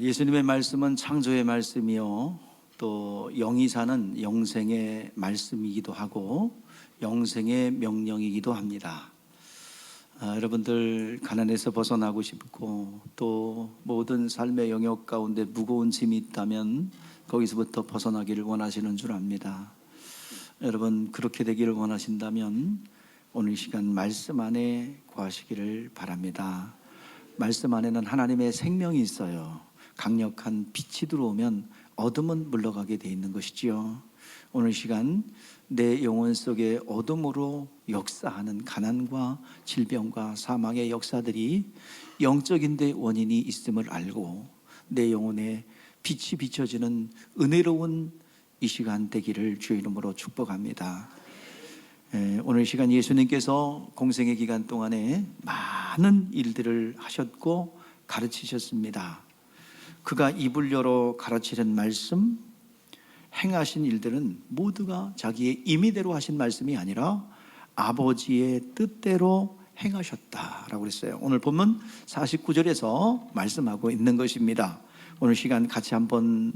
예수님의 말씀은 창조의 말씀이요, 또 영이 사는 영생의 말씀이기도 하고 영생의 명령이기도 합니다. 여러분들 가난에서 벗어나고 싶고 또 모든 삶의 영역 가운데 무거운 짐이 있다면 거기서부터 벗어나기를 원하시는 줄 압니다. 여러분 그렇게 되기를 원하신다면 오늘 이 시간 말씀 안에 거하시기를 바랍니다. 말씀 안에는 하나님의 생명이 있어요. 강력한 빛이 들어오면 어둠은 물러가게 돼 있는 것이지요. 오늘 시간 내 영혼 속에 어둠으로 역사하는 가난과 질병과 사망의 역사들이 영적인 데 원인이 있음을 알고 내 영혼에 빛이 비춰지는 은혜로운 이 시간 되기를 주의 이름으로 축복합니다. 오늘 시간 예수님께서 공생의 기간 동안에 많은 일들을 하셨고 가르치셨습니다. 그가 입을 열어 가르치는 말씀, 행하신 일들은 모두가 자기의 임의대로 하신 말씀이 아니라 아버지의 뜻대로 행하셨다라고 그랬어요. 오늘 본문 49절에서 말씀하고 있는 것입니다. 오늘 시간 같이 한번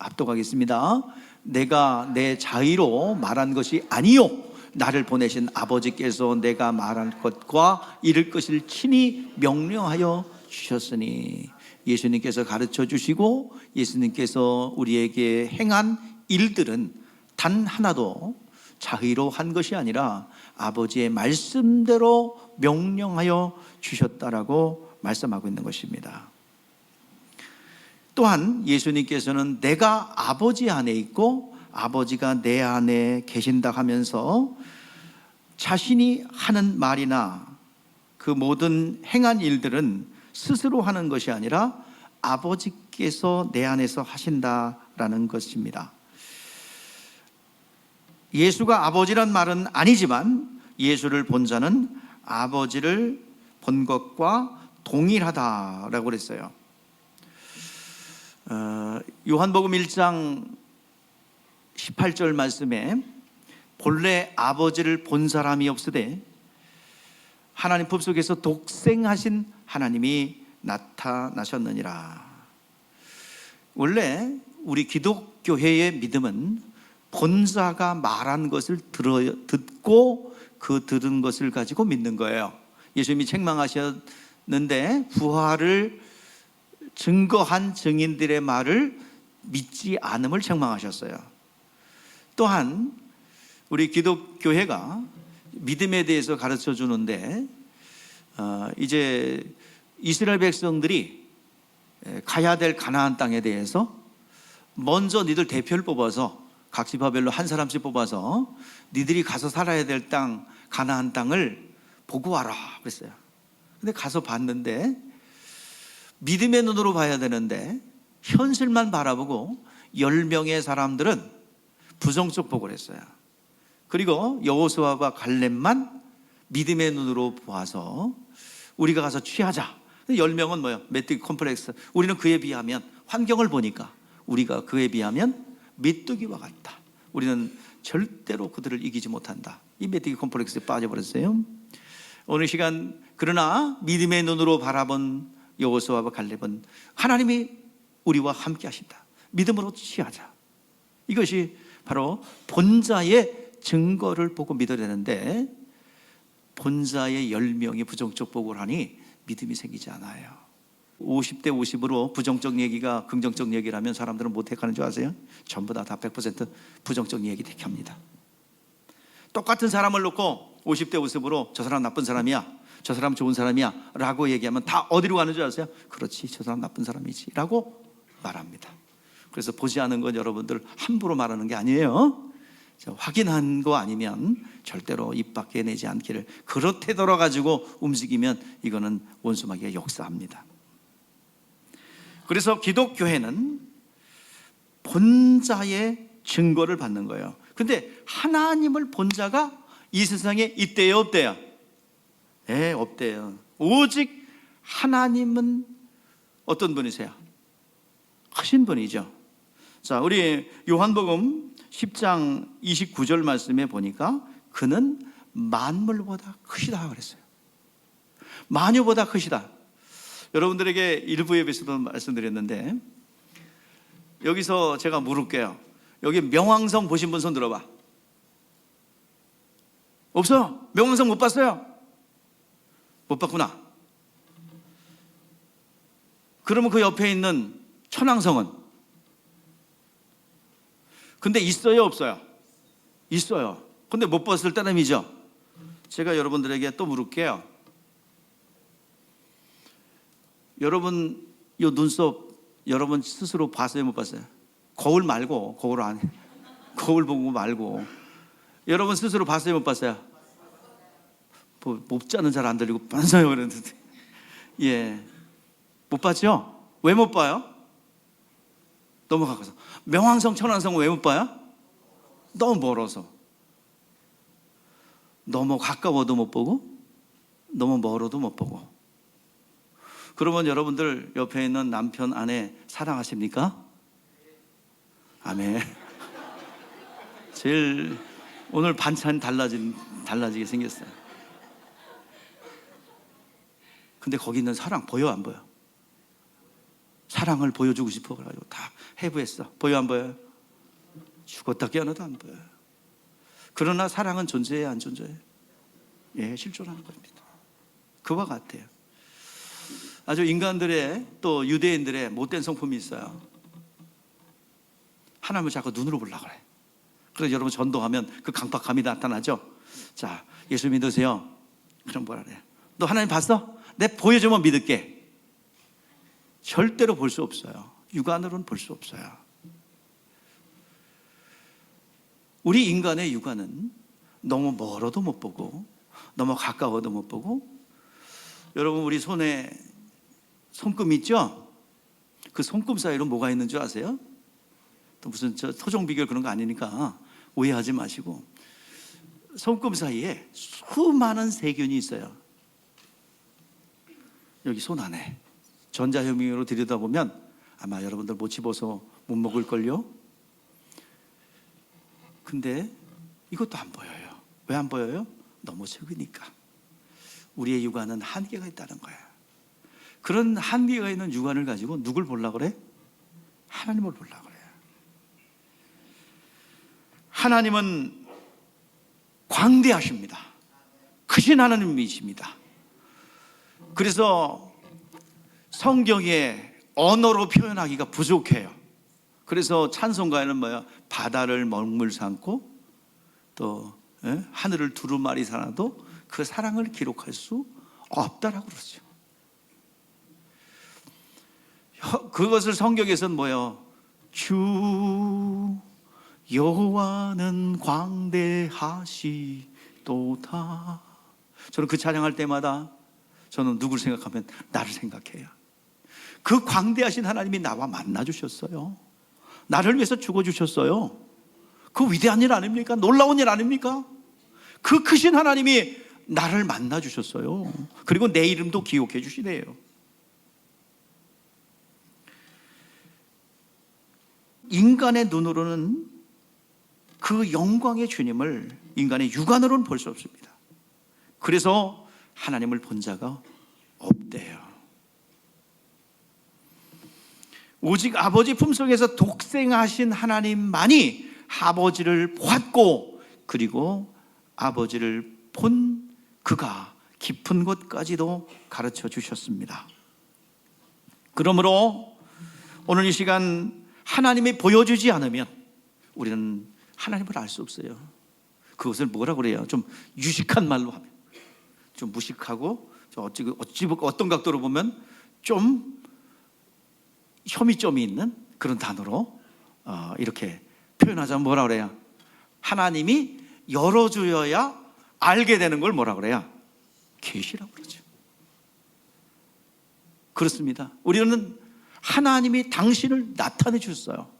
합독하겠습니다. 내가 내 자의로 말한 것이 아니요 나를 보내신 아버지께서 내가 말한 것과 이룰 것을 친히 명령하여 주셨으니, 예수님께서 가르쳐 주시고 예수님께서 우리에게 행한 일들은 단 하나도 자의로 한 것이 아니라 아버지의 말씀대로 명령하여 주셨다라고 말씀하고 있는 것입니다. 또한 예수님께서는 내가 아버지 안에 있고 아버지가 내 안에 계신다 하면서 자신이 하는 말이나 그 모든 행한 일들은 스스로 하는 것이 아니라 아버지께서 내 안에서 하신다라는 것입니다. 예수가 아버지란 말은 아니지만 예수를 본 자는 아버지를 본 것과 동일하다라고 그랬어요. 요한복음 1장 18절 말씀에 본래 아버지를 본 사람이 없으되 하나님 품속에서 독생하신 하나님이 나타나셨느니라. 원래 우리 기독교회의 믿음은 본자가 말한 것을 듣고 그 들은 것을 가지고 믿는 거예요. 예수님이 책망하셨는데 부활을 증거한 증인들의 말을 믿지 않음을 책망하셨어요. 또한 우리 기독교회가 믿음에 대해서 가르쳐 주는데 이제 이스라엘 백성들이 가야 될 가나안 땅에 대해서 먼저 니들 대표를 뽑아서 각 지파별로 한 사람씩 뽑아서 니들이 가서 살아야 될 땅 가나안 땅을 보고 와라 그랬어요. 근데 가서 봤는데 믿음의 눈으로 봐야 되는데 현실만 바라보고 10명의 사람들은 부정적 보고를 했어요. 그리고 여호수아와 갈렙만 믿음의 눈으로 보아서 우리가 가서 취하자. 10명은 뭐예요? 메뚜기 콤플렉스. 우리는 그에 비하면 환경을 보니까 우리가 그에 비하면 메뚜기와 같다. 우리는 절대로 그들을 이기지 못한다. 이 메뚜기 콤플렉스에 빠져버렸어요. 오늘 시간 그러나 믿음의 눈으로 바라본 여호수아와 갈렙은 하나님이 우리와 함께 하신다. 믿음으로 취하자. 이것이 바로 본자의 증거를 보고 믿어야 되는데 본자의 10명이 부정적 보고를 하니 믿음이 생기지 않아요. 50대 50으로 부정적 얘기가 긍정적 얘기라면 사람들은 뭐 택하는 줄 아세요? 전부 다 100% 부정적 얘기 택합니다. 똑같은 사람을 놓고 50대 50으로 저 사람 나쁜 사람이야, 저 사람 좋은 사람이야 라고 얘기하면 다 어디로 가는 줄 아세요? 그렇지, 저 사람 나쁜 사람이지 라고 말합니다. 그래서 보지 않은 건 여러분들 함부로 말하는 게 아니에요. 확인한 거 아니면 절대로 입 밖에 내지 않기를. 그렇대더라 가지고 움직이면 이거는 원수마귀가 역사합니다. 그래서 기독교회는 본자의 증거를 받는 거예요. 근데 하나님을 본 자가 이 세상에 있대요, 없대요? 예, 없대요. 오직 하나님은 어떤 분이세요? 크신 분이죠. 자, 우리 요한복음 10장 29절 말씀에 보니까 그는 만물보다 크시다 그랬어요. 마녀보다 크시다. 여러분들에게 일부 예배에서도 말씀드렸는데, 여기서 제가 물을게요. 여기 명왕성 보신 분 손 들어봐. 없어요? 명왕성 못 봤어요? 못 봤구나. 그러면 그 옆에 있는 천왕성은? 근데 있어요, 없어요? 있어요. 근데 못 봤을 따름이죠. 제가 여러분들에게 또 물을게요. 여러분 요 눈썹 여러분 스스로 봤어요, 못 봤어요? 거울 말고, 거울 안, 거울 보고 말고, 여러분 스스로 봤어요, 못 봤어요? 목자는 잘 안 들리고 반사요 그랬는데, 예, 못 봤죠? 왜 못 봐요? 너무 가까워서. 명왕성, 천왕성 왜 못 봐요? 너무 멀어서. 너무 가까워도 못 보고, 너무 멀어도 못 보고. 그러면 여러분들 옆에 있는 남편, 아내 사랑하십니까? 아멘. 제일 오늘 반찬 달라지게 생겼어요. 근데 거기 있는 사랑 보여, 안 보여? 사랑을 보여주고 싶어가지고 다 해부했어. 보여, 안 보여요? 죽었다 깨어나도 안 보여요. 그러나 사랑은 존재해요, 안 존재해요? 예, 실존하는 겁니다. 그와 같아요. 아주 인간들의, 또 유대인들의 못된 성품이 있어요. 하나님을 자꾸 눈으로 보려고 그래. 그래서 여러분 전도하면 그 강박감이 나타나죠. 자, 예수 믿으세요. 그럼 뭐라 그래요? 너 하나님 봤어? 내 보여주면 믿을게. 절대로 볼 수 없어요. 육안으로는 볼 수 없어요. 우리 인간의 육안은 너무 멀어도 못 보고, 너무 가까워도 못 보고. 여러분, 우리 손에 손금 있죠? 그 손금 사이로 뭐가 있는 줄 아세요? 또 무슨 토종 비결 그런 거 아니니까 오해하지 마시고, 손금 사이에 수많은 세균이 있어요. 여기 손 안에 전자현미경으로 들여다보면 아마 여러분들 못 집어서 못 먹을걸요? 근데 이것도 안 보여요. 왜 안 보여요? 너무 적으니까. 우리의 육안은 한계가 있다는 거예요. 그런 한계가 있는 육안을 가지고 누굴 보려고 그래? 하나님을 보려고 그래요. 하나님은 광대하십니다. 크신 하나님이십니다. 그래서 성경에 언어로 표현하기가 부족해요. 그래서 찬송가에는 뭐야? 바다를 먹물 삼고 또 하늘을 두루마리 사나도 그 사랑을 기록할 수 없다라고 그러죠. 그것을 성경에서는 뭐예요? 주 여호와는 광대하시도다. 저는 그 찬양할 때마다 저는 누굴 생각하면 나를 생각해요. 그 광대하신 하나님이 나와 만나 주셨어요. 나를 위해서 죽어 주셨어요. 그 위대한 일 아닙니까? 놀라운 일 아닙니까? 그 크신 하나님이 나를 만나 주셨어요. 그리고 내 이름도 기억해 주시네요. 인간의 눈으로는 그 영광의 주님을 인간의 육안으로는 볼 수 없습니다. 그래서 하나님을 본 자가 없대요. 오직 아버지 품속에서 독생하신 하나님만이 아버지를 보았고, 그리고 아버지를 본 그가 깊은 곳까지도 가르쳐 주셨습니다. 그러므로 오늘 이 시간 하나님이 보여주지 않으면 우리는 하나님을 알 수 없어요. 그것을 뭐라고 그래요? 좀 유식한 말로 하면, 좀 무식하고 어떤 각도로 보면 좀 혐의점이 있는 그런 단어로 이렇게 표현하자면 뭐라 그래요? 하나님이 열어주어야 알게 되는 걸 뭐라 그래요? 계시라고 그러죠. 그렇습니다. 우리는 하나님이 당신을 나타내 주셨어요.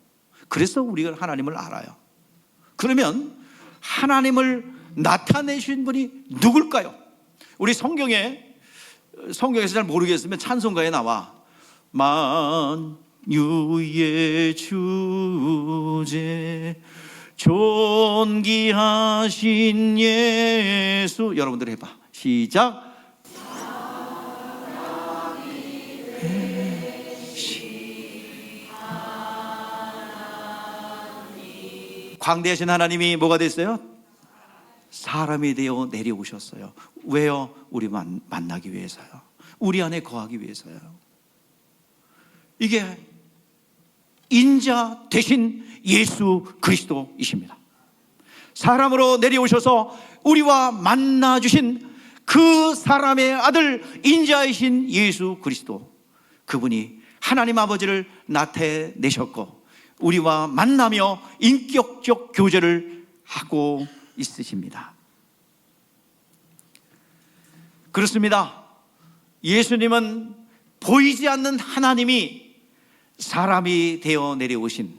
그래서 우리가 하나님을 알아요. 그러면 하나님을 나타내신 분이 누굴까요? 우리 성경에서 잘 모르겠으면 찬송가에 나와. 만유의 주제 존귀하신 예수. 여러분들 해봐. 시작. 광대하신 하나님이 뭐가 됐어요? 사람이 되어 내려오셨어요. 왜요? 우리 만나기 위해서요. 우리 안에 거하기 위해서요. 이게 인자 되신 예수 그리스도이십니다. 사람으로 내려오셔서 우리와 만나 주신 그 사람의 아들 인자이신 예수 그리스도, 그분이 하나님 아버지를 나타내셨고 우리와 만나며 인격적 교제를 하고 있으십니다. 그렇습니다. 예수님은 보이지 않는 하나님이 사람이 되어 내려오신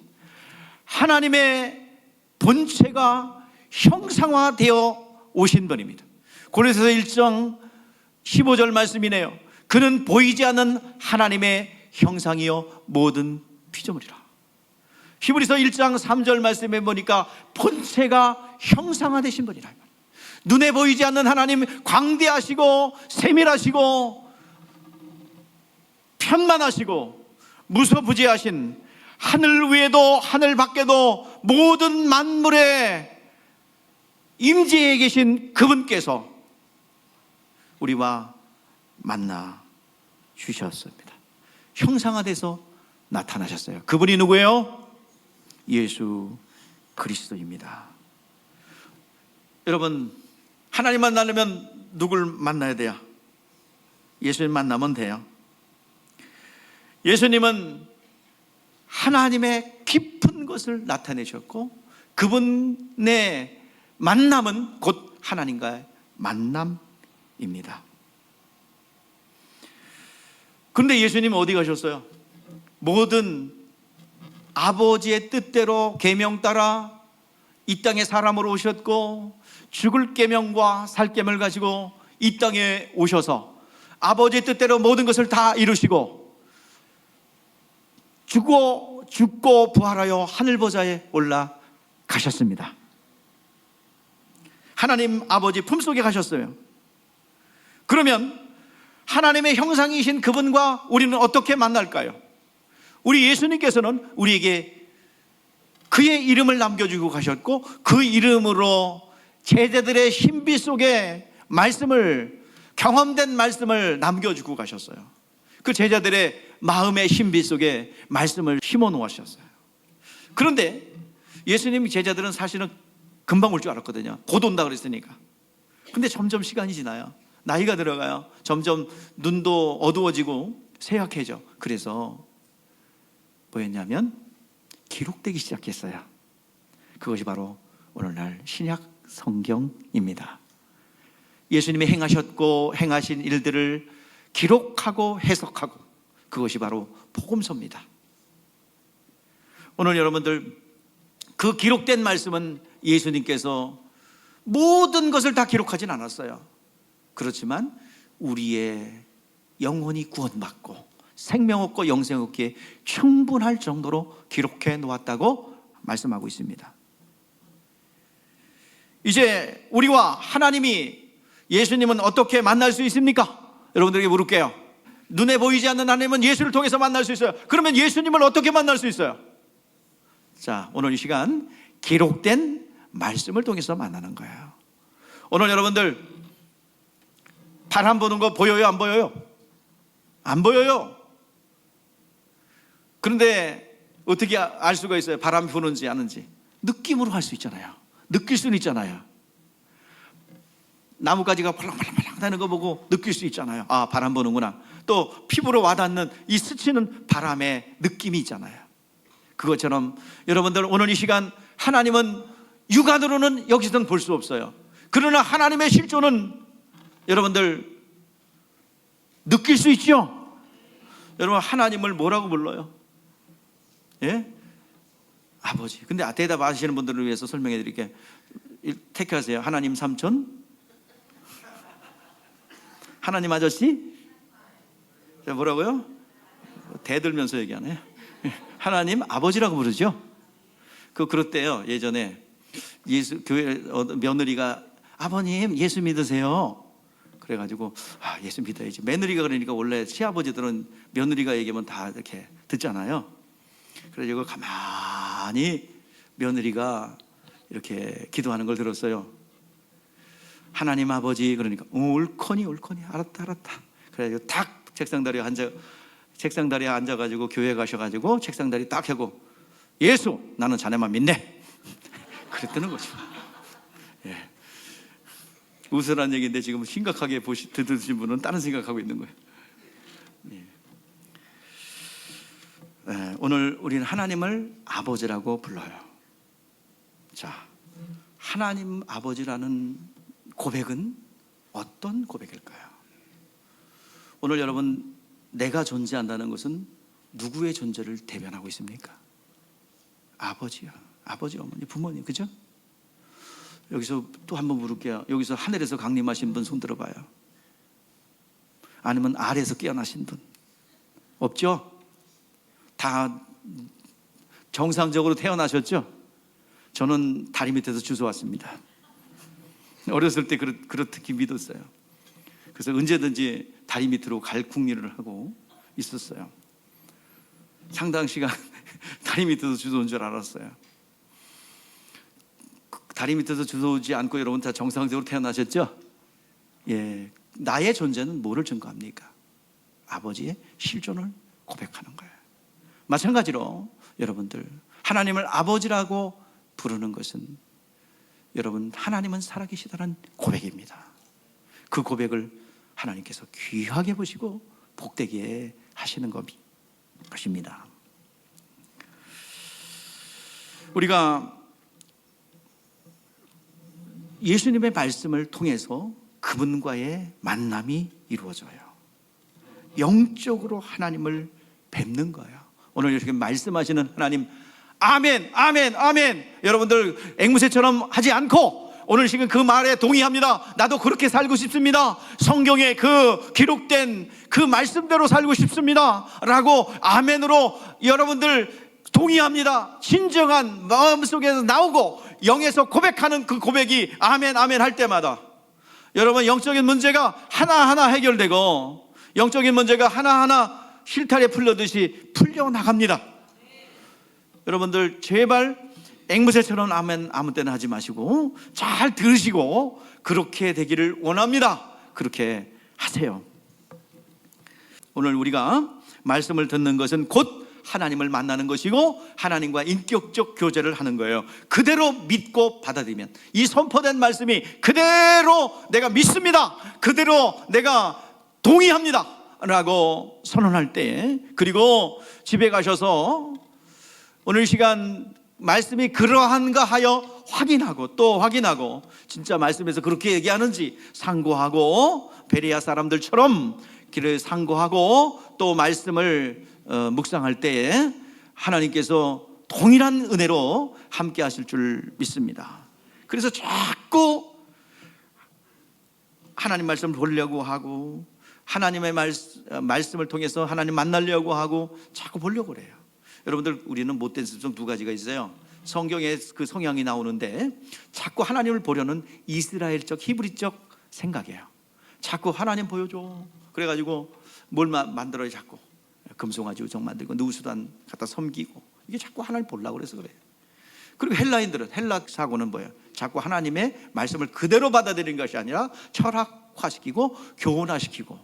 하나님의 본체가 형상화되어 오신 분입니다. 고린도서 1장 15절 말씀이네요. 그는 보이지 않는 하나님의 형상이요 모든 피조물이라. 히브리서 1장 3절 말씀에 보니까 본체가 형상화되신 분이라. 눈에 보이지 않는 하나님, 광대하시고 세밀하시고 편만하시고 무소부지하신, 하늘 위에도 하늘 밖에도 모든 만물에 임재해 계신 그분께서 우리와 만나 주셨습니다. 형상화돼서 나타나셨어요. 그분이 누구예요? 예수 그리스도입니다. 여러분, 하나님 만나려면 누굴 만나야 돼요? 예수님 만나면 돼요. 예수님은 하나님의 깊은 것을 나타내셨고 그분의 만남은 곧 하나님과의 만남입니다. 그런데 예수님은 어디 가셨어요? 모든 아버지의 뜻대로 계명 따라 이 땅에 사람으로 오셨고 죽을 계명과 살 계명을 가지고 이 땅에 오셔서 아버지의 뜻대로 모든 것을 다 이루시고 죽고 부활하여 하늘보좌에 올라가셨습니다. 하나님 아버지 품속에 가셨어요. 그러면 하나님의 형상이신 그분과 우리는 어떻게 만날까요? 우리 예수님께서는 우리에게 그의 이름을 남겨주고 가셨고 그 이름으로 제자들의 신비 속에 말씀을, 경험된 말씀을 남겨주고 가셨어요. 그 제자들의 마음의 신비 속에 말씀을 심어 놓으셨어요. 그런데 예수님 제자들은 사실은 금방 올 줄 알았거든요. 곧 온다 그랬으니까. 근데 점점 시간이 지나요. 나이가 들어가요. 점점 눈도 어두워지고 쇠약해져. 그래서 뭐였냐면 기록되기 시작했어요. 그것이 바로 오늘날 신약 성경입니다. 예수님이 행하셨고 행하신 일들을 기록하고 해석하고, 그것이 바로 복음서입니다. 오늘 여러분들, 그 기록된 말씀은 예수님께서 모든 것을 다 기록하진 않았어요. 그렇지만 우리의 영혼이 구원받고 생명 얻고 영생 얻기에 충분할 정도로 기록해 놓았다고 말씀하고 있습니다. 이제 우리와 하나님이, 예수님은 어떻게 만날 수 있습니까? 여러분들에게 물을게요. 눈에 보이지 않는 하나님은 예수를 통해서 만날 수 있어요. 그러면 예수님을 어떻게 만날 수 있어요? 자, 오늘 이 시간 기록된 말씀을 통해서 만나는 거예요. 오늘 여러분들 바람 부는 거 보여요? 안 보여요? 안 보여요. 그런데 어떻게 알 수가 있어요? 바람이 부는지 아는지. 느낌으로 할 수 있잖아요. 느낄 수는 있잖아요. 나뭇가지가 팔랑팔랑팔랑 다는 거 보고 느낄 수 있잖아요. 아, 바람 부는구나. 또 피부로 와닿는 이 스치는 바람의 느낌이 있잖아요. 그것처럼 여러분들 오늘 이 시간, 하나님은 육안으로는 여기서는 볼 수 없어요. 그러나 하나님의 실존은 여러분들 느낄 수 있죠? 여러분, 하나님을 뭐라고 불러요? 예? 아버지. 근데 대답하시는 분들을 위해서 설명해 드릴게요. 택하세요. 하나님 삼촌? 하나님 아저씨? 자, 뭐라고요? 대들면서 얘기하네. 하나님 아버지라고 부르죠. 그렇대요. 예전에 교회 며느리가 며느리가 예수 믿으세요. 그래가지고 예수 믿어야지. 며느리가 그러니까 원래 시아버지들은 며느리가 얘기하면 다 이렇게 듣잖아요. 그래가지고 가만히 며느리가 이렇게 기도하는 걸 들었어요. 하나님 아버지, 그러니까 옳거니 알았다. 그래가지고 탁 책상 다리에 앉아가지고 교회 가셔가지고 책상 다리 딱 하고 예수, 나는 자네만 믿네. 그랬다는 거죠. 예. 웃으란 얘기인데 지금 심각하게 듣으신 분은 다른 생각하고 있는 거예요. 예. 예. 오늘 우리는 하나님을 아버지라고 불러요. 자, 하나님 아버지라는 고백은 어떤 고백일까요? 오늘 여러분, 내가 존재한다는 것은 누구의 존재를 대변하고 있습니까? 아버지요. 아버지, 어머니, 부모님, 그죠? 여기서 또 한번 물을게요. 여기서 하늘에서 강림하신 분 손 들어봐요. 아니면 아래에서 깨어나신 분? 없죠? 다 정상적으로 태어나셨죠? 저는 다리 밑에서 주워왔습니다. 어렸을 때 그렇게 믿었어요. 그래서 언제든지 다리 밑으로 갈 궁리를 하고 있었어요. 상당 시간 다리 밑에서 주워온 줄 알았어요. 다리 밑에서 주워오지 않고 여러분 다 정상적으로 태어나셨죠? 예, 나의 존재는 뭐를 증거합니까? 아버지의 실존을 고백하는 거예요. 마찬가지로 여러분들, 하나님을 아버지라고 부르는 것은 여러분, 하나님은 살아계시다는 고백입니다. 그 고백을 하나님께서 귀하게 보시고 복되게 하시는 것입니다. 우리가 예수님의 말씀을 통해서 그분과의 만남이 이루어져요. 영적으로 하나님을 뵙는 거예요. 오늘 이렇게 말씀하시는 하나님, 아멘, 아멘, 아멘. 여러분들 앵무새처럼 하지 않고 오늘 지금 그 말에 동의합니다. 나도 그렇게 살고 싶습니다. 성경에 그 기록된 그 말씀대로 살고 싶습니다 라고 아멘으로 여러분들 동의합니다. 진정한 마음속에서 나오고 영에서 고백하는 그 고백이 아멘, 아멘 할 때마다 여러분, 영적인 문제가 하나하나 해결되고 영적인 문제가 하나하나 실타래 풀려듯이 풀려나갑니다. 여러분들 제발 앵무새처럼 아멘 아무 때나 하지 마시고 잘 들으시고 그렇게 되기를 원합니다. 그렇게 하세요. 오늘 우리가 말씀을 듣는 것은 곧 하나님을 만나는 것이고 하나님과 인격적 교제를 하는 거예요. 그대로 믿고 받아들이면, 이 선포된 말씀이 그대로 내가 믿습니다, 그대로 내가 동의합니다 라고 선언할 때, 그리고 집에 가셔서 오늘 시간 말씀이 그러한가 하여 확인하고 또 확인하고 진짜 말씀에서 그렇게 얘기하는지 상고하고, 베레아 사람들처럼 길을 상고하고 또 말씀을 묵상할 때에 하나님께서 동일한 은혜로 함께 하실 줄 믿습니다. 그래서 자꾸 하나님 말씀을 보려고 하고 하나님의 말씀을 통해서 하나님 만나려고 하고 자꾸 보려고 그래요. 여러분들, 우리는 못된 습성 두 가지가 있어요. 성경에 그 성향이 나오는데 자꾸 하나님을 보려는 이스라엘적 히브리적 생각이에요. 자꾸 하나님 보여줘. 그래가지고 뭘 만들어요. 자꾸 금송아지 우정 만들고 누수단 갖다 섬기고, 이게 자꾸 하나님 보려고 그래서 그래요. 그리고 헬라인들은, 헬라 사고는 뭐예요? 자꾸 하나님의 말씀을 그대로 받아들이는 것이 아니라 철학화시키고 교훈화시키고,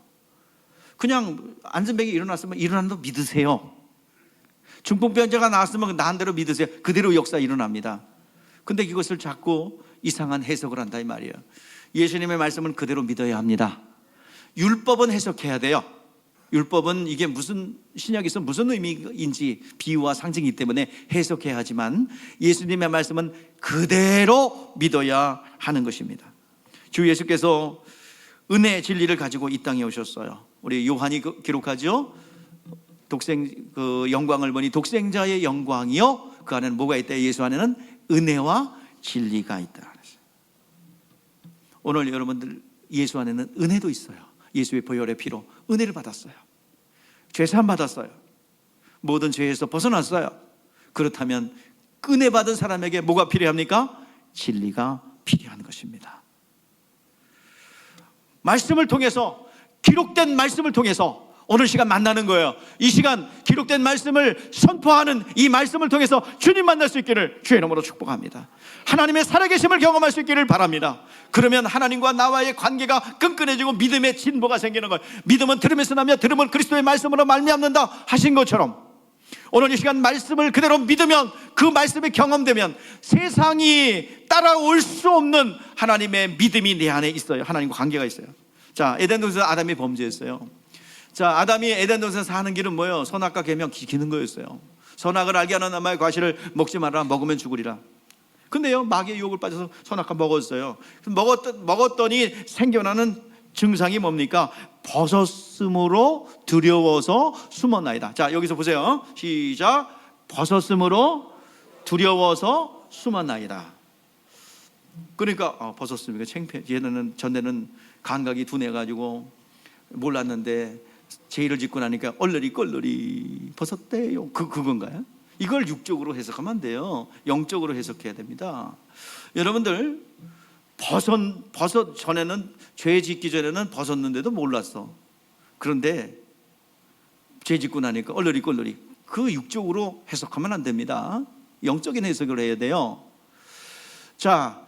그냥 안전병이 일어났으면 일어난 거 믿으세요. 중풍병자가 나왔으면 나한 대로 믿으세요. 그대로 역사 일어납니다. 근데 이것을 자꾸 이상한 해석을 한다 이 말이에요. 예수님의 말씀은 그대로 믿어야 합니다. 율법은 해석해야 돼요. 율법은 이게 무슨, 신약에서 무슨 의미인지 비유와 상징이기 때문에 해석해야 하지만 예수님의 말씀은 그대로 믿어야 하는 것입니다. 주 예수께서 은혜의 진리를 가지고 이 땅에 오셨어요. 우리 요한이 기록하죠. 그 영광을 보니 독생자의 영광이요 그 안에는 뭐가 있다? 예수 안에는 은혜와 진리가 있다. 오늘 여러분들, 예수 안에는 은혜도 있어요. 예수의 보혈의 피로 은혜를 받았어요. 죄사함 받았어요. 모든 죄에서 벗어났어요. 그렇다면 은혜 받은 사람에게 뭐가 필요합니까? 진리가 필요한 것입니다. 말씀을 통해서, 기록된 말씀을 통해서 오늘 시간 만나는 거예요. 이 시간 기록된 말씀을 선포하는 이 말씀을 통해서 주님 만날 수 있기를 주의 이름으로 축복합니다. 하나님의 살아계심을 경험할 수 있기를 바랍니다. 그러면 하나님과 나와의 관계가 끈끈해지고 믿음의 진보가 생기는 거예요. 믿음은 들음에서 나며 들음은 그리스도의 말씀으로 말미암는다 하신 것처럼 오늘 이 시간 말씀을 그대로 믿으면, 그 말씀이 경험되면 세상이 따라올 수 없는 하나님의 믿음이 내 안에 있어요. 하나님과 관계가 있어요. 자, 에덴 동산에서 아담이 범죄했어요. 자, 아담이 에덴 동산에서 하는 길은 뭐예요? 선악과 계명 지키는 거였어요. 선악을 알게 하는 나무의 과실을 먹지 말라, 먹으면 죽으리라. 근데요, 마귀의 유혹을 빠져서 선악과 먹었어요. 먹었더니 생겨나는 증상이 뭡니까? 벗었으므로 두려워서 숨었나이다. 자, 여기서 보세요. 시작. 벗었으므로 두려워서 숨었나이다. 그러니까 벗었으니까 창피해. 얘는 전에는 감각이 둔해가지고 몰랐는데 죄를 짓고 나니까 얼러리 벗었대요. 그건가요? 이걸 육적으로 해석하면 안 돼요. 영적으로 해석해야 됩니다. 여러분들 벗어 전에는, 죄 짓기 전에는 벗었는데도 몰랐어. 그런데 죄 짓고 나니까 얼러리 그 육적으로 해석하면 안 됩니다. 영적인 해석을 해야 돼요. 자,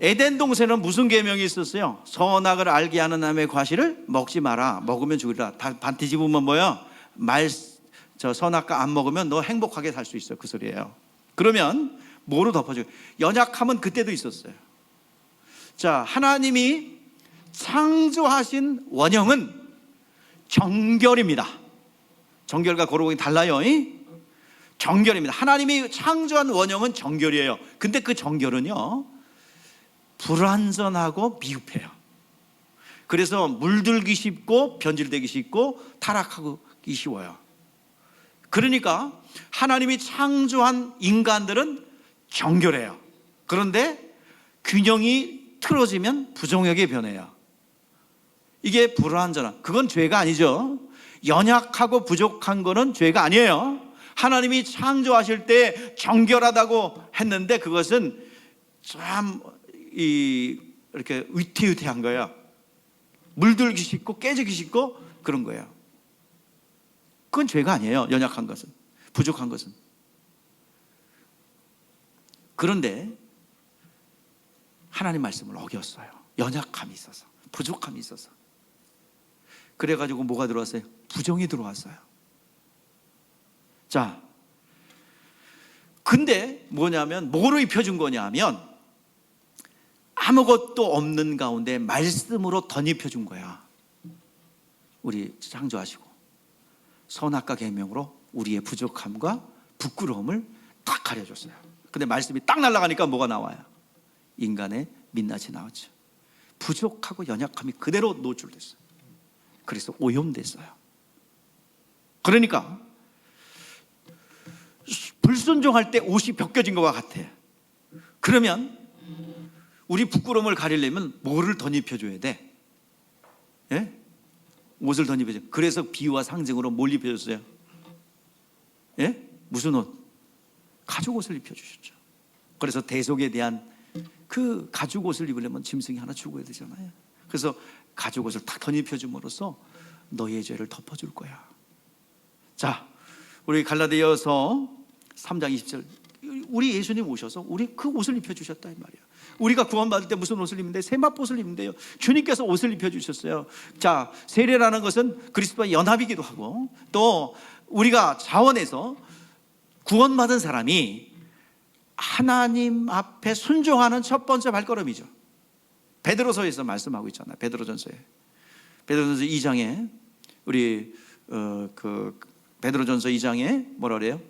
에덴 동산에는 무슨 계명이 있었어요? 선악을 알게 하는 나무의 과실을 먹지 마라, 먹으면 죽으리라. 반티 집으면 뭐야? 선악과 안 먹으면 너 행복하게 살 수 있어, 그 소리예요. 그러면 뭐로 덮어줘요? 연약함은 그때도 있었어요. 자, 하나님이 창조하신 원형은 정결입니다. 정결과 거룩이 달라요. 정결입니다. 하나님이 창조한 원형은 정결이에요. 근데 그 정결은요, 불완전하고 미흡해요. 그래서 물들기 쉽고 변질되기 쉽고 타락하기 쉬워요. 그러니까 하나님이 창조한 인간들은 정결해요. 그런데 균형이 틀어지면 부정하게 변해요. 이게 불완전한, 그건 죄가 아니죠. 연약하고 부족한 거는 죄가 아니에요. 하나님이 창조하실 때 정결하다고 했는데 그것은 참 이렇게 위태위태한 거예요. 물들기 쉽고 깨지기 쉽고 그런 거예요. 그건 죄가 아니에요. 연약한 것은, 부족한 것은. 그런데 하나님 말씀을 어겼어요. 연약함이 있어서, 부족함이 있어서. 그래가지고 뭐가 들어왔어요? 부정이 들어왔어요. 자, 근데 뭐냐면, 뭐로 입혀준 거냐면 아무것도 없는 가운데 말씀으로 덧입혀준 거야. 우리 창조하시고 선악과 계명으로 우리의 부족함과 부끄러움을 딱 가려줬어요. 근데 말씀이 딱 날아가니까 뭐가 나와요? 인간의 민낯이 나왔죠. 부족하고 연약함이 그대로 노출됐어요. 그래서 오염됐어요. 그러니까 불순종할 때 옷이 벗겨진 것과 같아. 그러면 우리 부끄러움을 가리려면 뭐를 덧입혀줘야 돼? 예? 옷을 덧입혀줘. 그래서 비유와 상징으로 뭘 입혀줬어요? 예? 무슨 옷? 가죽 옷을 입혀주셨죠. 그래서 대속에 대한 그 가죽 옷을 입으려면 짐승이 하나 죽어야 되잖아요. 그래서 가죽 옷을 딱 덧입혀줌으로써 너의 죄를 덮어줄 거야. 자, 우리 갈라디아서 3장 20절, 우리 예수님 오셔서 우리 그 옷을 입혀주셨다 이 말이야. 우리가 구원받을 때 무슨 옷을 입는데? 세마포옷을 입는데요. 주님께서 옷을 입혀주셨어요. 자, 세례라는 것은 그리스도와 연합이기도 하고, 또 우리가 자원해서 구원받은 사람이 하나님 앞에 순종하는 첫 번째 발걸음이죠. 베드로서에서 말씀하고 있잖아요. 베드로전서 2장에 우리 베드로전서 2장에 뭐라 그래요?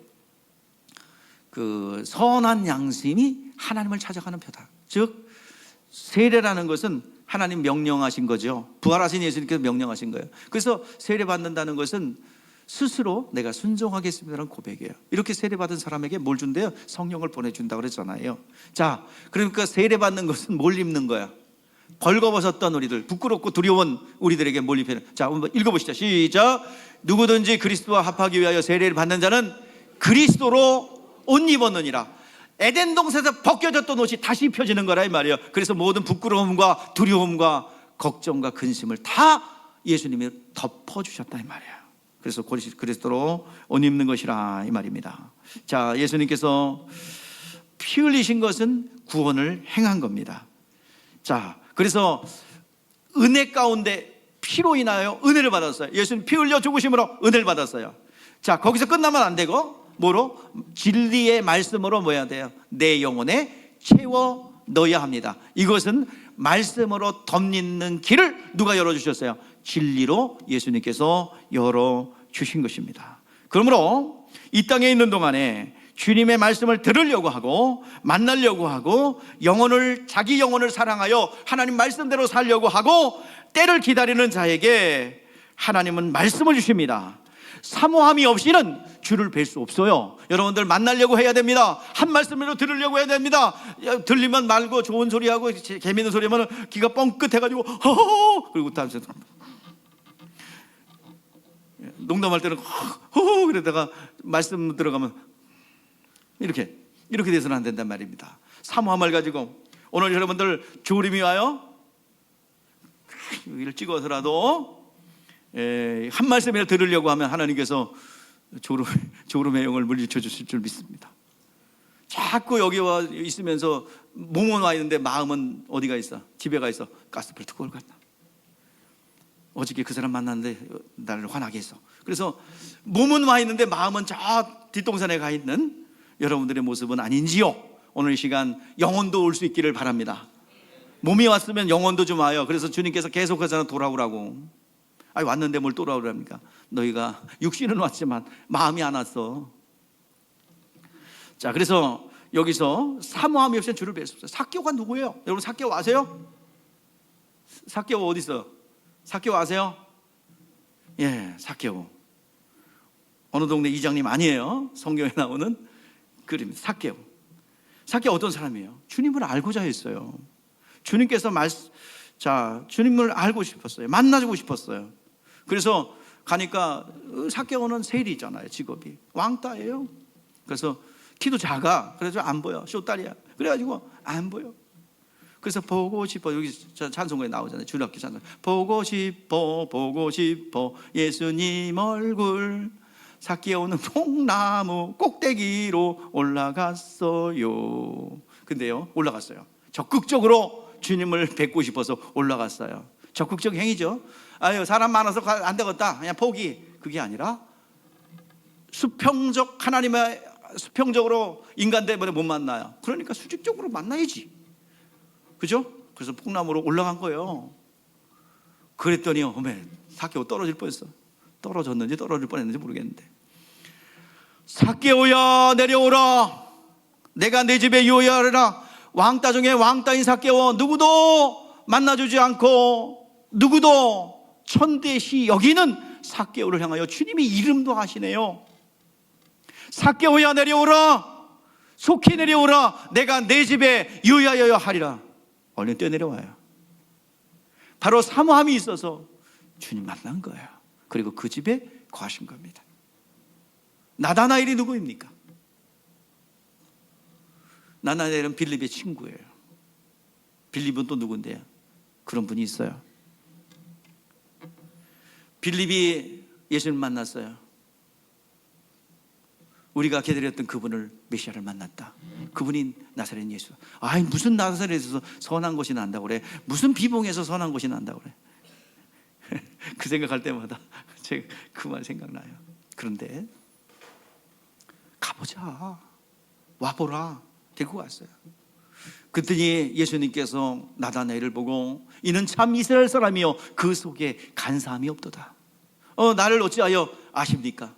그 선한 양심이 하나님을 찾아가는 표다. 즉 세례라는 것은 하나님 명령하신 거죠. 부활하신 예수님께서 명령하신 거예요. 그래서 세례 받는다는 것은 스스로 내가 순종하겠습니다라는 고백이에요. 이렇게 세례받은 사람에게 뭘 준대요? 성령을 보내준다고 그랬잖아요. 자, 그러니까 세례받는 것은 뭘 입는 거야? 벌거벗었던 우리들, 부끄럽고 두려운 우리들에게 뭘 입혀요? 자, 한번 읽어보시죠. 시작. 누구든지 그리스도와 합하기 위하여 세례를 받는 자는 그리스도로 옷 입었느니라. 에덴 동산에서 벗겨졌던 옷이 다시 입혀지는 거라 이 말이에요. 그래서 모든 부끄러움과 두려움과 걱정과 근심을 다 예수님이 덮어주셨다 이 말이에요. 그래서 그리스도로 옷 입는 것이라 이 말입니다. 자, 예수님께서 피 흘리신 것은 구원을 행한 겁니다. 자, 그래서 은혜 가운데 피로 인하여 은혜를 받았어요. 예수님 피 흘려 죽으심으로 은혜를 받았어요. 자, 거기서 끝나면 안 되고 뭐로? 진리의 말씀으로 뭐 해야 돼요? 내 영혼에 채워 넣어야 합니다. 이것은 말씀으로 덧입는 길을 누가 열어주셨어요? 진리로 예수님께서 열어주신 것입니다. 그러므로 이 땅에 있는 동안에 주님의 말씀을 들으려고 하고 만나려고 하고 자기 영혼을 사랑하여 하나님 말씀대로 살려고 하고 때를 기다리는 자에게 하나님은 말씀을 주십니다. 사모함이 없이는 주를 뵐 수 없어요. 여러분들 만나려고 해야 됩니다. 한 말씀으로 들으려고 해야 됩니다. 들리면 말고 좋은 소리하고 재미있는 소리하면 귀가 뻥끗해가지고 허허 그리고 다음에 농담할 때는 허허 그러다가 말씀 들어가면 이렇게 돼서는 안 된단 말입니다. 사모함을 가지고 오늘 여러분들 졸음이 와요. 여기를 찍어서라도 한 말씀이라도 들으려고 하면 하나님께서 졸음의 영을 물리쳐 주실 줄 믿습니다. 자꾸 여기 와 있으면서 몸은 와 있는데 마음은 어디가 있어? 집에 가 있어. 가스불 뜨거울 것 같다. 어저께 그 사람 만났는데 나를 화나게 했어. 그래서 몸은 와 있는데 마음은 저 뒷동산에 가 있는 여러분들의 모습은 아닌지요? 오늘 이 시간 영혼도 올 수 있기를 바랍니다. 몸이 왔으면 영혼도 좀 와요. 그래서 주님께서 계속해서 돌아오라고. 아니 왔는데 뭘 돌아오랍니까? 너희가 육신은 왔지만 마음이 안 왔어. 자, 그래서 여기서 사모함이 없이는 주를 뵐 수 없어요. 삭개오가 누구예요? 여러분 삭개오 아세요? 삭개오 어디 있어? 삭개오 아세요? 예, 삭개오. 어느 동네 이장님 아니에요. 성경에 나오는 그림입니다. 삭개오. 삭개오 어떤 사람이에요? 주님을 알고자 했어요. 주님께서 주님을 알고 싶었어요. 만나주고 싶었어요. 그래서 가니까 삭개오는 세리잖아요. 직업이 왕따예요. 그래서 키도 작아. 그래서 안 보여. 쇼다리야. 그래가지고 안 보여. 그래서 보고 싶어. 여기 찬송가에 나오잖아요. 주일학교 찬송. 보고 싶어 예수님 얼굴. 삭개오는 통나무 꼭대기로 올라갔어요. 근데요, 올라갔어요. 적극적으로 주님을 뵙고 싶어서 올라갔어요. 적극적 행위죠. 아유, 사람 많아서 안 되겠다. 그냥 포기. 그게 아니라 수평적으로 인간 때문에 못 만나요. 그러니까 수직적으로 만나야지. 그죠? 그래서 폭나무로 올라간 거예요. 그랬더니 삭개오 떨어질 뻔했어. 떨어졌는지 떨어질 뻔했는지 모르겠는데, 삭개오야 내려오라. 내가 내 집에 유하여라. 왕따 중에 왕따인 삭개오, 누구도 만나주지 않고 누구도 천대시 여기는 삭개오를 향하여 주님이 이름도 하시네요. 삭개오야 내려오라. 속히 내려오라. 내가 내 집에 유하여야 하리라. 얼른 뛰어내려와요. 바로 사모함이 있어서 주님 만난 거예요. 그리고 그 집에 거하신 겁니다. 나다나엘이 누구입니까? 나다나엘은 빌립의 친구예요. 빌립은 또 누군데요? 그런 분이 있어요. 빌립이 예수님을 만났어요. 우리가 기다렸던 그분을, 메시아를 만났다. 그분이 나사렛 예수. 아이, 무슨 나사렛에서 선한 것이 난다고 그래? 무슨 비봉에서 선한 것이 난다고 그래? 그 생각할 때마다 제가 그 말 생각나요. 그런데 가보자, 와보라 데리고 갔어요. 그랬더니 예수님께서 나다나엘을 보고 이는 참 이스라엘 사람이요 그 속에 간사함이 없도다. 나를 어찌하여 아십니까?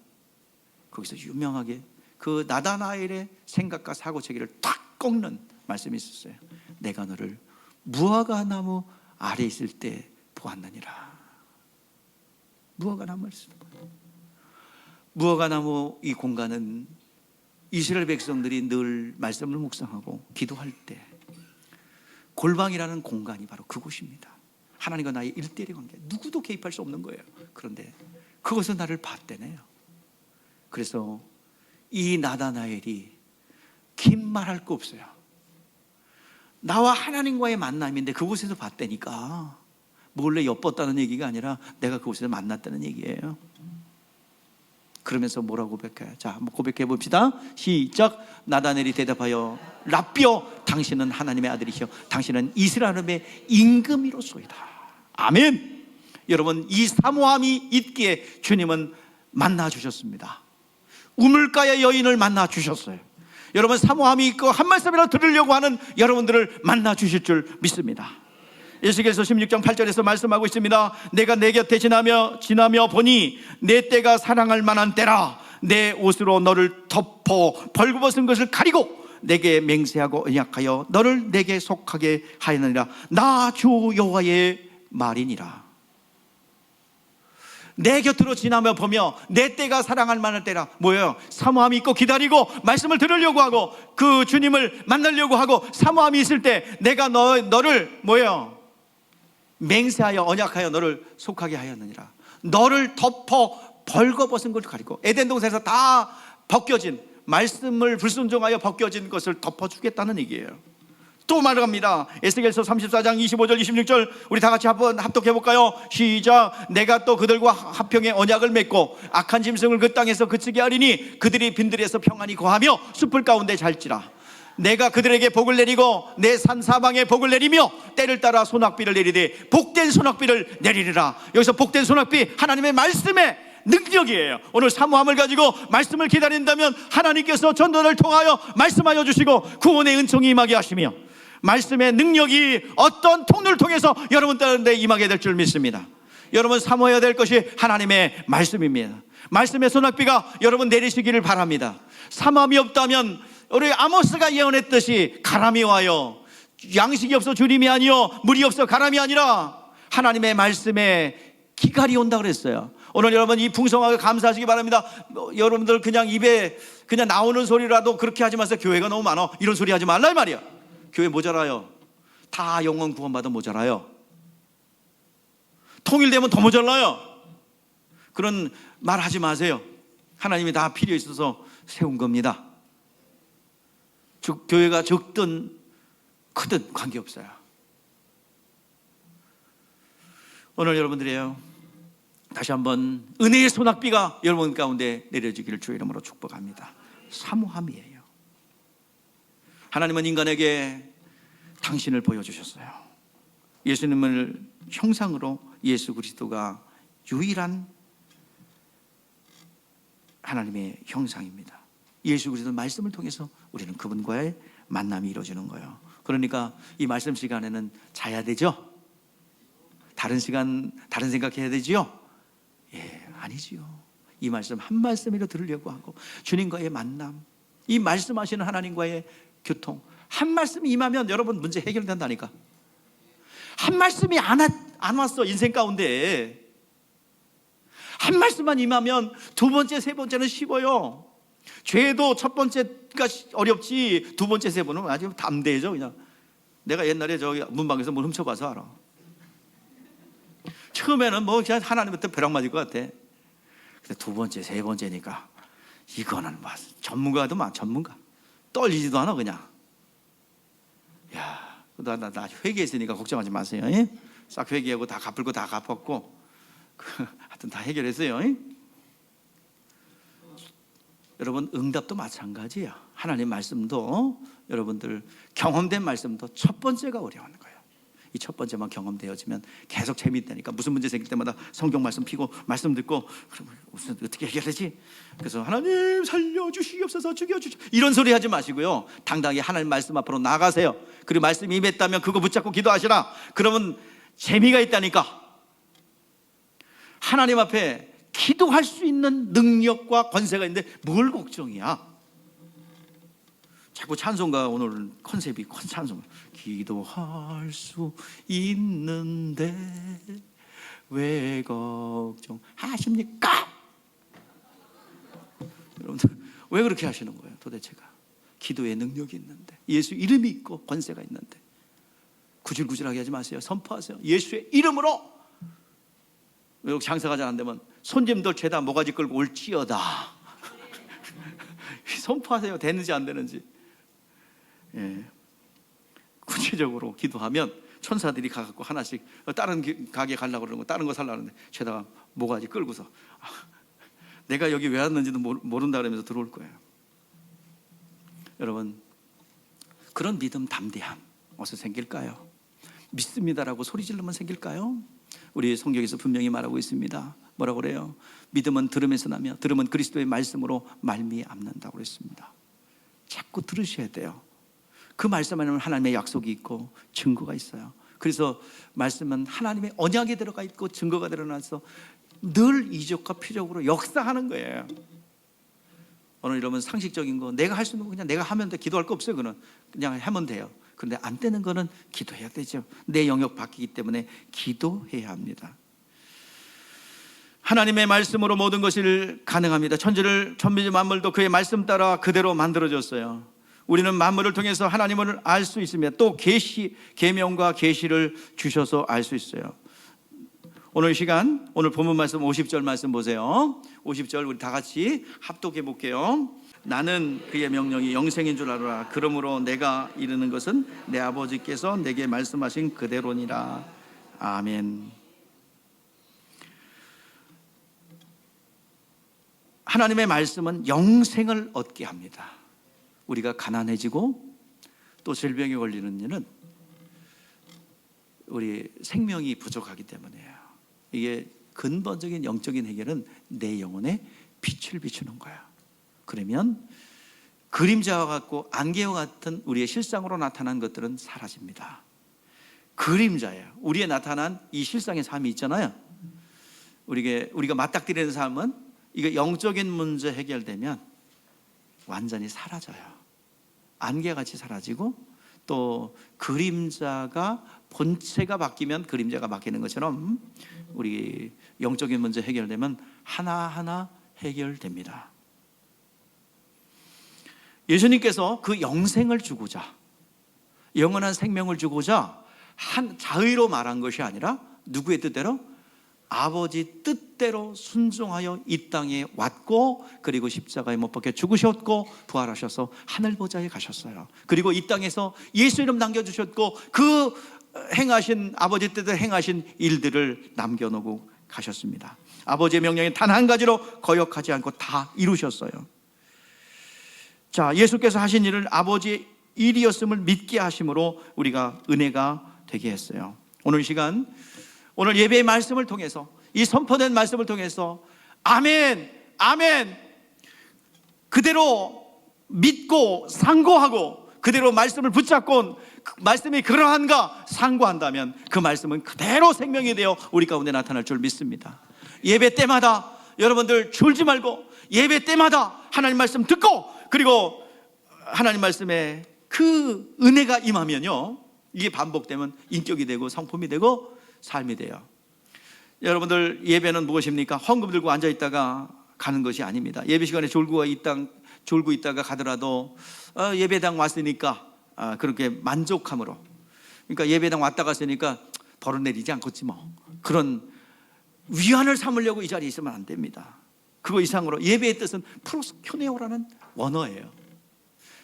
거기서 유명하게 그 나다나엘의 생각과 사고체계를 탁 꺾는 말씀이 있었어요. 내가 너를 무화과 나무 아래 있을 때 보았느니라. 무화과 나무를 쓰는 거예요. 무화과 나무 이 공간은 이스라엘 백성들이 늘 말씀을 묵상하고 기도할 때 골방이라는 공간이 바로 그곳입니다. 하나님과 나의 일대일의 관계, 누구도 개입할 수 없는 거예요. 그런데 그것은 나를 봤대네요. 그래서 이 나다나엘이 긴 말할 거 없어요. 나와 하나님과의 만남인데 그곳에서 봤다니까 몰래 엿봤다는 얘기가 아니라 내가 그곳에서 만났다는 얘기예요. 그러면서 뭐라고 고백해요? 자, 한번 고백해 봅시다. 시작. 나다넬이 대답하여 랍비여, 당신은 하나님의 아들이시여 당신은 이스라엘의 임금이로소이다. 아멘. 여러분, 이 사모함이 있기에 주님은 만나 주셨습니다. 우물가의 여인을 만나 주셨어요. 여러분, 사모함이 있고 한 말씀이라도 들으려고 하는 여러분들을 만나 주실 줄 믿습니다. 에스겔서 16장 8절에서 말씀하고 있습니다. 내가 내 곁에 지나며 보니 내 때가 사랑할 만한 때라. 내 옷으로 너를 덮어 벌거벗은 것을 가리고 내게 맹세하고 언약하여 너를 내게 속하게 하였느니라. 나 주 여호와의 말이니라. 내 곁으로 지나며 보며 내 때가 사랑할 만한 때라. 뭐예요? 사모함이 있고 기다리고 말씀을 들으려고 하고 그 주님을 만나려고 하고 사모함이 있을 때 내가 너를 뭐예요? 맹세하여 언약하여 너를 속하게 하였느니라. 너를 덮어 벌거벗은 것을 가리고 에덴 동산에서 다 벗겨진, 말씀을 불순종하여 벗겨진 것을 덮어주겠다는 얘기예요. 또 말합니다. 에스겔서 34장 25절 26절 우리 다 같이 한번 합독해 볼까요? 시작. 내가 또 그들과 화평의 언약을 맺고 악한 짐승을 그 땅에서 그치게 하리니 그들이 빈들에서 평안히 거하며 숲을 가운데 잘지라. 내가 그들에게 복을 내리고 내 산 사방에 복을 내리며 때를 따라 소낙비를 내리되 복된 소낙비를 내리리라. 여기서 복된 소낙비, 하나님의 말씀의 능력이에요. 오늘 사모함을 가지고 말씀을 기다린다면 하나님께서 전도를 통하여 말씀하여 주시고 구원의 은총이 임하게 하시며 말씀의 능력이 어떤 통로를 통해서 여러분들한테 임하게 될 줄 믿습니다. 여러분, 사모해야 될 것이 하나님의 말씀입니다. 말씀의 소낙비가 여러분 내리시기를 바랍니다. 사모함이 없다면 우리 아모스가 예언했듯이 가람이 와요. 양식이 없어 주림이 아니요 물이 없어 가람이 아니라 하나님의 말씀에 기갈이 온다 그랬어요. 오늘 여러분 이 풍성하게 감사하시기 바랍니다. 여러분들 그냥 입에 그냥 나오는 소리라도 그렇게 하지 마세요. 교회가 너무 많아, 이런 소리 하지 말라 이 말이야. 교회 모자라요. 다 영혼 구원받아 모자라요. 통일되면 더 모자라요. 그런 말 하지 마세요. 하나님이 다 필요 있어서 세운 겁니다. 교회가 적든 크든 관계없어요. 오늘 여러분들이에요, 다시 한번 은혜의 소낙비가 여러분 가운데 내려지기를 주의 이름으로 축복합니다. 사모함이에요. 하나님은 인간에게 당신을 보여주셨어요. 예수님을 형상으로 예수 그리스도가 유일한 하나님의 형상입니다. 예수 그리스도 말씀을 통해서 우리는 그분과의 만남이 이루어지는 거예요. 그러니까 이 말씀 시간에는 자야 되죠? 다른 시간 다른 생각해야 되지요? 예, 아니지요. 이 말씀 한 말씀이라도 들으려고 하고 주님과의 만남, 이 말씀하시는 하나님과의 교통, 한 말씀이 임하면 여러분 문제 해결된다니까. 한 말씀이 안 왔어 인생 가운데. 한 말씀만 임하면 두 번째 세 번째는 쉬워요. 죄도 첫 번째가 어렵지 두 번째 세 번은 아주 담대해져. 그냥 내가 옛날에 저기 문방에서 뭘 훔쳐봐서 알아. 처음에는 뭐 그냥 하나님한테 벼락 맞을 것 같아. 근데 두 번째 세 번째니까 이거는 뭐 전문가도 많아. 전문가 떨리지도 않아 그냥. 야, 나 회개했으니까 걱정하지 마세요. 예? 싹 회개하고 다 갚을 거 다 갚았고 하여튼 다 해결했어요. 예? 여러분 응답도 마찬가지예요. 하나님 말씀도 여러분들 경험된 말씀도 첫 번째가 어려운 거예요. 이 첫 번째만 경험되어지면 계속 재미있다니까. 무슨 문제 생길 때마다 성경 말씀 피고 말씀 듣고 그럼 무슨 어떻게 해결하지? 그래서 하나님 살려주시옵소서, 죽여주시옵소서 이런 소리 하지 마시고요, 당당히 하나님 말씀 앞으로 나가세요. 그리고 말씀이 임했다면 그거 붙잡고 기도하시라. 그러면 재미가 있다니까. 하나님 앞에 기도할 수 있는 능력과 권세가 있는데 뭘 걱정이야? 자꾸 찬송가 오늘 컨셉이 찬송, 기도할 수 있는데 왜 걱정하십니까? 여러분들 왜 그렇게 하시는 거예요? 도대체가 기도의 능력이 있는데, 예수 이름이 있고 권세가 있는데 구질구질하게 하지 마세요. 선포하세요. 예수의 이름으로. 외국 장사가 잘 안 되면 손님들 죄다 모가지 끌고 올지어다. 선포하세요. 되는지 안 되는지. 예. 구체적으로 기도하면 천사들이 가갖고 하나씩 다른 가게 가려고 그러고 다른 거 살려고 하는데 죄다가 모가지 끌고서 내가 여기 왜 왔는지도 모른다 그러면서 들어올 거예요. 여러분, 그런 믿음, 담대함 어디서 생길까요? 믿습니다라고 소리 지르면 생길까요? 우리 성경에서 분명히 말하고 있습니다. 뭐라고 그래요? 믿음은 들음에서 나며 들음은 그리스도의 말씀으로 말미암는다고 그랬습니다. 자꾸 들으셔야 돼요. 그 말씀 안에는 하나님의 약속이 있고 증거가 있어요. 그래서 말씀은 하나님의 언약에 들어가 있고 증거가 드러나서 늘 이적과 표적으로 역사하는 거예요. 오늘 여러분, 상식적인 거 내가 할 수 있는 거 그냥 내가 하면 돼. 기도할 거 없어요. 그냥 하면 돼요. 그런데 안 되는 거는 기도해야 되죠. 내 영역 바뀌기 때문에 기도해야 합니다. 하나님의 말씀으로 모든 것이 가능합니다. 천지를 천지 만물도 그의 말씀 따라 그대로 만들어졌어요. 우리는 만물을 통해서 하나님을 알 수 있으며 또 계명과 계시를 주셔서 알 수 있어요. 오늘 시간, 오늘 본문 말씀 50절 말씀 보세요. 50절 우리 다 같이 합독해 볼게요. 나는 그의 명령이 영생인 줄 알아라. 그러므로 내가 이르는 것은 내 아버지께서 내게 말씀하신 그대로니라. 아멘. 하나님의 말씀은 영생을 얻게 합니다. 우리가 가난해지고 또 질병에 걸리는 일은 우리 생명이 부족하기 때문이에요. 이게 근본적인 영적인 해결은 내 영혼에 빛을 비추는 거야. 그러면 그림자와 같고 안개와 같은 우리의 실상으로 나타난 것들은 사라집니다. 그림자예요. 우리의 나타난 이 실상의 삶이 있잖아요. 우리가 맞닥뜨리는 삶은 이게 영적인 문제 해결되면 완전히 사라져요. 안개같이 사라지고 또 그림자가 본체가 바뀌면 그림자가 바뀌는 것처럼 우리 영적인 문제 해결되면 하나하나 해결됩니다. 예수님께서 그 영생을 주고자, 영원한 생명을 주고자 한 자의로 말한 것이 아니라 누구의 뜻대로? 아버지 뜻대로 순종하여 이 땅에 왔고, 그리고 십자가에 못 박혀 죽으셨고 부활하셔서 하늘 보좌에 가셨어요. 그리고 이 땅에서 예수 이름 남겨주셨고 그 행하신 아버지 뜻대로 행하신 일들을 남겨놓고 가셨습니다. 아버지의 명령에 단 한 가지로 거역하지 않고 다 이루셨어요. 자, 예수께서 하신 일을 아버지의 일이었음을 믿게 하심으로 우리가 은혜가 되게 했어요. 오늘 시간, 오늘 예배의 말씀을 통해서, 이 선포된 말씀을 통해서 아멘, 아멘, 그대로 믿고 상고하고 그대로 말씀을 붙잡고 그 말씀이 그러한가 상고한다면 그 말씀은 그대로 생명이 되어 우리 가운데 나타날 줄 믿습니다. 예배 때마다 여러분들 졸지 말고 예배 때마다 하나님 말씀 듣고, 그리고 하나님 말씀에 그 은혜가 임하면요, 이게 반복되면 인격이 되고 성품이 되고 삶이 돼요. 여러분들, 예배는 무엇입니까? 헌금 들고 앉아있다가 가는 것이 아닙니다. 예배 시간에 졸고 있다가 가더라도 예배당 왔으니까 그렇게 만족함으로, 그러니까 예배당 왔다 갔으니까 벌은 내리지 않겠지 뭐, 그런 위안을 삼으려고 이 자리에 있으면 안 됩니다. 그거 이상으로 예배의 뜻은 프로스큐네오라는 원어예요.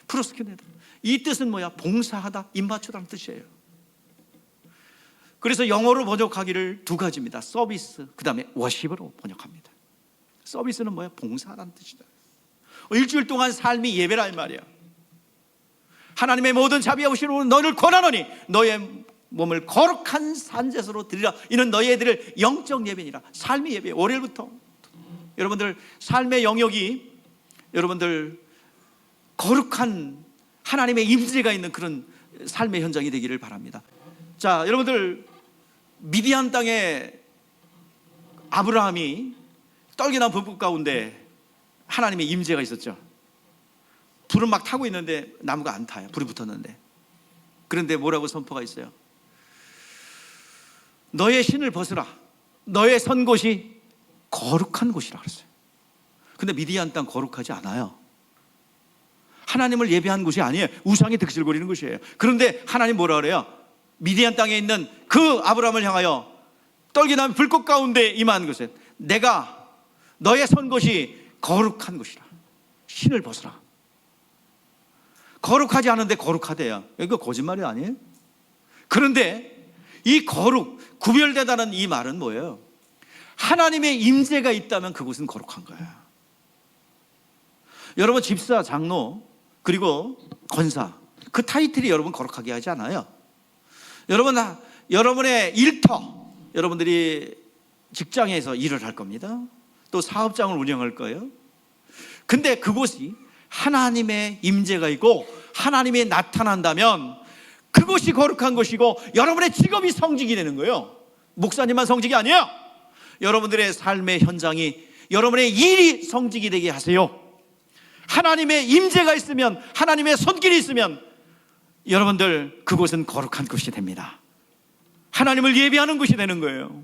프로스큐네오, 이 뜻은 뭐야? 봉사하다, 입맞추다는 뜻이에요. 그래서 영어로 번역하기를 두 가지입니다. 서비스, 그 다음에 워십으로 번역합니다. 서비스는 뭐야? 봉사하다는 뜻이다. 일주일 동안 삶이 예배라 이 말이야. 하나님의 모든 자비하시는 너를 권하노니 너의 몸을 거룩한 산제사로 드리라. 이는 너희들의 영적 예배니라. 삶의 예배. 월요일부터 여러분들 삶의 영역이 여러분들 거룩한 하나님의 임재가 있는 그런 삶의 현장이 되기를 바랍니다. 자, 여러분들, 미디안 땅에 아브라함이 떨기난 불꽃 가운데 하나님의 임재가 있었죠. 불은 막 타고 있는데 나무가 안 타요. 불이 붙었는데. 그런데 뭐라고 선포가 있어요? 너의 신을 벗으라. 너의 선 곳이 거룩한 곳이라 그랬어요. 근데 미디안 땅 거룩하지 않아요. 하나님을 예배한 곳이 아니에요. 우상이 득실거리는 곳이에요. 그런데 하나님 뭐라 그래요? 미디안 땅에 있는 그 아브라함을 향하여 떨기난 불꽃 가운데 임한 것은 내가 너의 선 곳이 거룩한 곳이라. 신을 벗으라. 거룩하지 않은데 거룩하대요. 이거 거짓말이 아니에요? 그런데 이 거룩, 구별되다는 이 말은 뭐예요? 하나님의 임재가 있다면 그곳은 거룩한 거예요. 여러분 집사, 장로, 그리고 권사, 그 타이틀이 여러분 거룩하게 하지 않아요. 여러분의 일터, 여러분들이 직장에서 일을 할 겁니다. 또 사업장을 운영할 거예요. 근데 그곳이 하나님의 임재가 있고 하나님이 나타난다면 그것이 거룩한 것이고 여러분의 직업이 성직이 되는 거예요. 목사님만 성직이 아니에요. 여러분들의 삶의 현장이, 여러분의 일이 성직이 되게 하세요. 하나님의 임재가 있으면, 하나님의 손길이 있으면 여러분들 그곳은 거룩한 곳이 됩니다. 하나님을 예배하는 곳이 되는 거예요.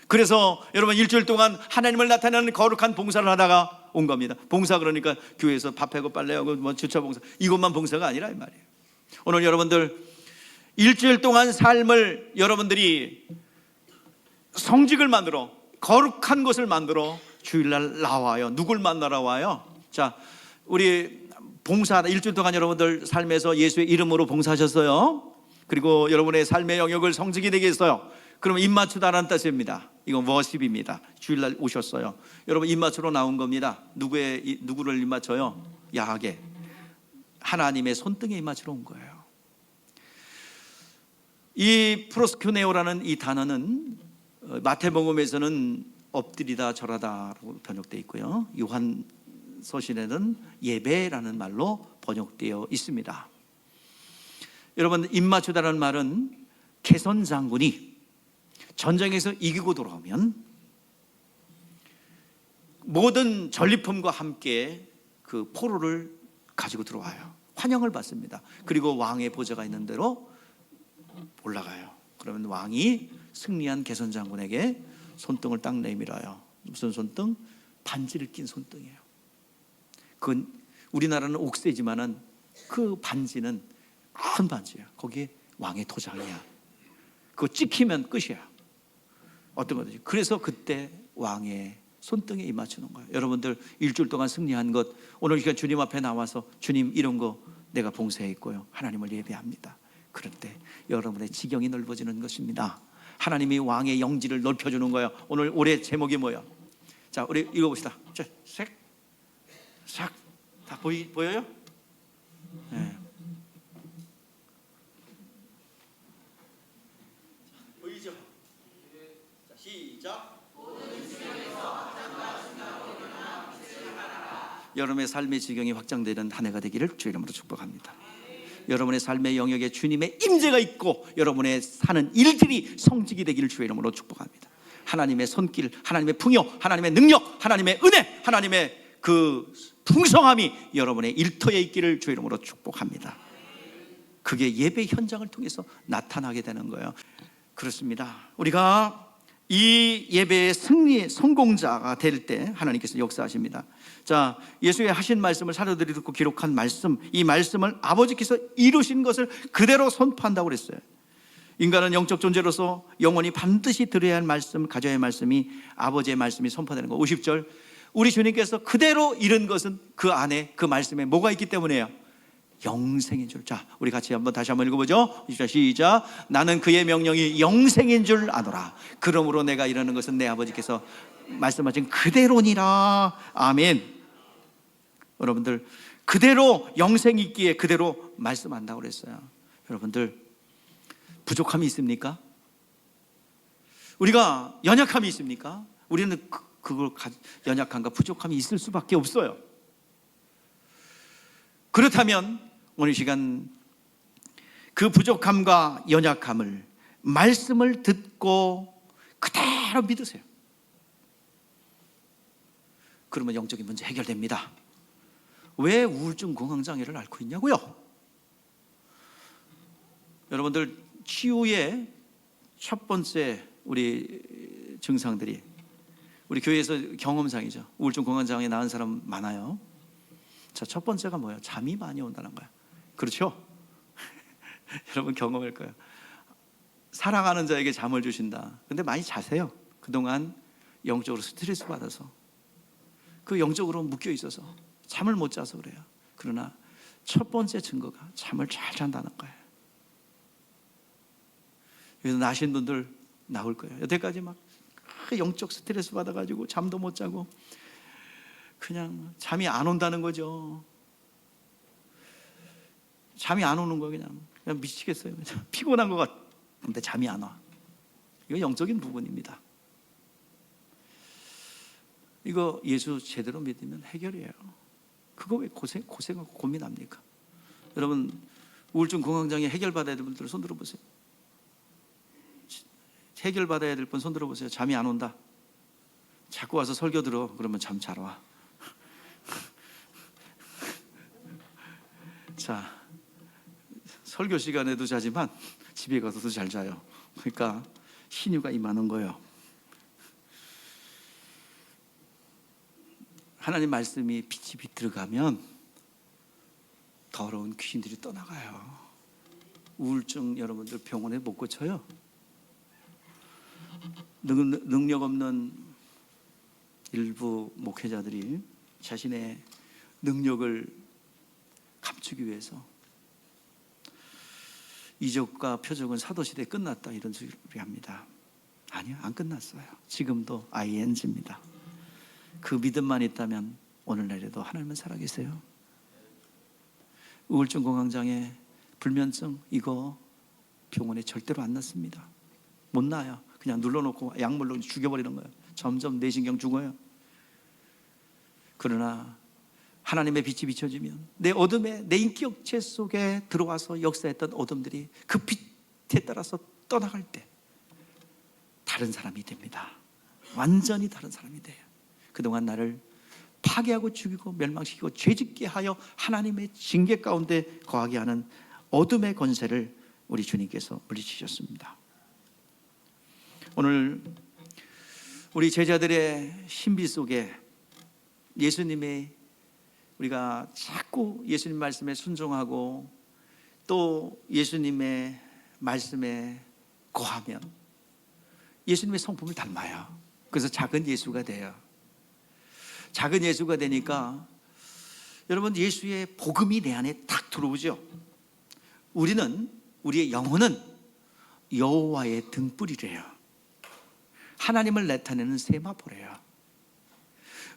그래서 여러분 일주일 동안 하나님을 나타내는 거룩한 봉사를 하다가 온 겁니다. 봉사 그러니까 교회에서 밥하고 빨래하고 뭐 주차 봉사, 이것만 봉사가 아니라 이 말이에요. 오늘 여러분들 일주일 동안 삶을 여러분들이 성직을 만들어 거룩한 것을 만들어 주일날 나와요. 누굴 만나러 와요? 자, 우리 봉사하다 일주일 동안 여러분들 삶에서 예수의 이름으로 봉사하셨어요. 그리고 여러분의 삶의 영역을 성직이 되게 했어요. 그러면 입맞추다라는 뜻입니다. 이건 워십입니다. 주일날 오셨어요. 여러분 입맞추러 나온 겁니다. 누구를 입맞춰요? 야하게 하나님의 손등에 입맞추러 온 거예요. 이 프로스큐네오라는 이 단어는 마태복음에서는 엎드리다 절하다라고 번역되어 있고요, 요한서신에는 예배라는 말로 번역되어 있습니다. 여러분 입맞추다라는 말은 개선 장군이 전쟁에서 이기고 돌아오면 모든 전리품과 함께 그 포로를 가지고 들어와요. 환영을 받습니다. 그리고 왕의 보좌가 있는 대로 올라가요. 그러면 왕이 승리한 개선 장군에게 손등을 딱 내밀어요. 무슨 손등? 반지를 낀 손등이에요. 그건 우리나라는 옥새지만은 그 반지는 큰 반지야. 거기에 왕의 도장이야. 그거 찍히면 끝이야. 어떤 거든지. 그래서 그때 왕의 손등에 입맞추는 거예요. 여러분들 일주일 동안 승리한 것, 오늘 시간 주님 앞에 나와서 주님 이런 거 내가 봉사했고요, 하나님을 예배합니다. 그럴 때 여러분의 지경이 넓어지는 것입니다. 하나님이 왕의 영지를 넓혀주는 거예요. 오늘 올해 제목이 뭐예요? 자, 우리 읽어봅시다. 자, 싹 다 보여요? 네. 보이죠? 자, 시작. 여러분의 삶의 지경이 확장되는 한 해가 되기를 주의 이름으로 축복합니다. 여러분의 삶의 영역에 주님의 임재가 있고 여러분의 사는 일들이 성직이 되기를 주의 이름으로 축복합니다. 하나님의 손길, 하나님의 풍요, 하나님의 능력, 하나님의 은혜, 하나님의 그 풍성함이 여러분의 일터에 있기를 주의 이름으로 축복합니다. 그게 예배 현장을 통해서 나타나게 되는 거예요. 그렇습니다. 우리가 이 예배의 승리의 성공자가 될 때 하나님께서 역사하십니다. 자, 예수의 하신 말씀을 사도들이 듣고 기록한 말씀, 이 말씀을 아버지께서 이루신 것을 그대로 선포한다고 그랬어요. 인간은 영적 존재로서 영원히 반드시 들어야 할 말씀, 가져야 할 말씀이 아버지의 말씀이 선포되는 거. 50절, 우리 주님께서 그대로 이룬 것은 그 안에 그 말씀에 뭐가 있기 때문이에요? 영생인 줄. 자, 우리 같이 다시 한번 읽어보죠. 시작. 나는 그의 명령이 영생인 줄 아노라. 그러므로 내가 이러는 것은 내 아버지께서 말씀하신 그대로니라. 아멘. 여러분들 그대로 영생이 있기에 그대로 말씀한다고 그랬어요. 여러분들 부족함이 있습니까? 우리가 연약함이 있습니까? 우리는 그걸 연약함과 부족함이 있을 수밖에 없어요. 그렇다면 오늘 시간 그 부족함과 연약함을 말씀을 듣고 그대로 믿으세요. 그러면 영적인 문제 해결됩니다. 왜 우울증 공황장애를 앓고 있냐고요? 여러분들 치유의 첫 번째 우리 증상들이 우리 교회에서 경험상이죠. 우울증 공황장애 나은 사람 많아요. 자, 첫 번째가 뭐예요? 잠이 많이 온다는 거예요. 그렇죠? 여러분 경험할 거예요. 사랑하는 자에게 잠을 주신다. 근데 많이 자세요. 그동안 영적으로 스트레스 받아서 그 영적으로 묶여 있어서 잠을 못 자서 그래요. 그러나 첫 번째 증거가 잠을 잘 잔다는 거예요. 그래서 나신 분들 나올 거예요. 여태까지 막 영적 스트레스 받아가지고 잠도 못 자고 그냥 잠이 안 온다는 거죠. 잠이 안 오는 거예요. 그냥 미치겠어요. 그냥 피곤한 것 같은데 잠이 안 와. 이거 영적인 부분입니다. 이거 예수 제대로 믿으면 해결이에요. 그거 왜 고생하고 고민합니까? 여러분 우울증 공황장애 해결받아야 될 분들 손 들어보세요. 해결받아야 될 분 손 들어보세요. 잠이 안 온다. 자꾸 와서 설교 들어. 그러면 잠 잘 와. 자, 설교 시간에도 자지만 집에 가서도 잘 자요. 그러니까 신유가 임하는 거예요. 하나님 말씀이 빛이 들어가면 더러운 귀신들이 떠나가요. 우울증 여러분들 병원에 못 고쳐요. 능력 없는 일부 목회자들이 자신의 능력을 감추기 위해서 이적과 표적은 사도시대에 끝났다 이런 소리 합니다. 아니요, 안 끝났어요. 지금도 ING입니다. 그 믿음만 있다면 오늘날에도 하나님은 살아계세요. 우울증 공황장애 불면증 이거 병원에 절대로 안 낫습니다. 못 나요. 그냥 눌러놓고 약물로 죽여버리는 거예요. 점점 뇌신경 죽어요. 그러나 하나님의 빛이 비춰지면 내 어둠에 내 인격체 속에 들어와서 역사했던 어둠들이 그 빛에 따라서 떠나갈 때 다른 사람이 됩니다. 완전히 다른 사람이 돼요. 그동안 나를 파괴하고 죽이고 멸망시키고 죄짓게 하여 하나님의 징계 가운데 거하게 하는 어둠의 권세를 우리 주님께서 물리치셨습니다. 오늘 우리 제자들의 신비 속에 예수님의 우리가 자꾸 예수님 말씀에 순종하고 또 예수님의 말씀에 거하면 예수님의 성품을 닮아요. 그래서 작은 예수가 돼요. 작은 예수가 되니까 여러분 예수의 복음이 내 안에 딱 들어오죠. 우리의 영혼은 여호와의 등불이래요. 하나님을 나타내는 세마포래요.